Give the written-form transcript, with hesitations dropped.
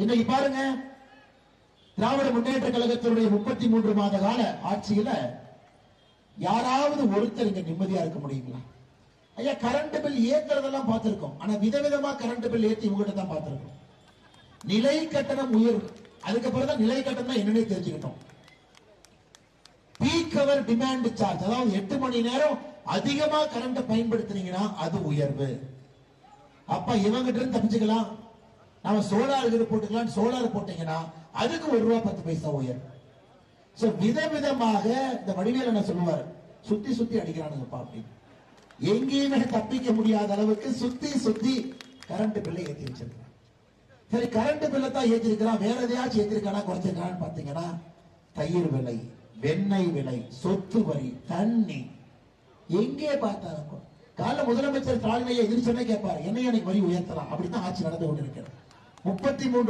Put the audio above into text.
இன்னைக்கு பாருங்க, திராவிட முன்னேற்ற கழகத்தினுடைய 33 மாத கால ஆட்சியில யாராவது ஒருத்தர் இங்க நிம்மதியா இருக்க முடியுங்களா? ஐயா, கரண்ட் பில் ஏத்துறதெல்லாம் பார்த்திருக்கோம். ஆனா விதவிதமா கரண்ட் பில் ஏத்தி உங்ககிட்ட தான் பார்த்திருக்கோம். நிலை கட்டணம் உயர்வு, அதுக்கப்புறம் தான் நிலை கட்டணம் என்னன்னே தெரிஞ்சுக்கிட்டோம். பீக் அவர் டிமாண்ட் சார்ஜ், அதாவது 8 மணி நேரம் அதிகமா கரண்ட் பயன்படுத்தினீங்கன்னா அது உயர்வு. அப்ப இவங்கிட்ட இருந்து தப்பிச்சுக்கலாம். நாம சோலார் போட்டுக்கலாம், சோலார் போட்டீங்கன்னா அதுக்கு ₹1.10 உயர்வு. விதவிதமாக இந்த வடிவேல் என்ன சொல்லுவார், சுத்தி சுத்தி அடிக்கிறானுங்கப்பா அப்படின்னு. எங்கேயுமே தப்பிக்க முடியாத அளவுக்கு சுத்தி சுத்தி கரண்ட் பில்லை ஏற்றி வச்சிருக்கான். சரி, கரண்ட் பில்லை தான் ஏற்றிருக்கிறான், வேற எதையாச்சும் ஏற்றிருக்கானா குறைச்சிருக்கான்னு பாத்தீங்கன்னா தயிர் விலை, வெண்ணெய் விலை, சொத்து வரி, தண்ணி, எங்கே பார்த்தாங்க. காலைல முதலமைச்சர் ஸ்டாலினை எதிர்ச்சொன்னே கேட்பாரு, என்னைய எனக்கு வரி உயர்த்தலாம். அப்படித்தான் ஆட்சி நடந்து கொண்டிருக்கிறது. 33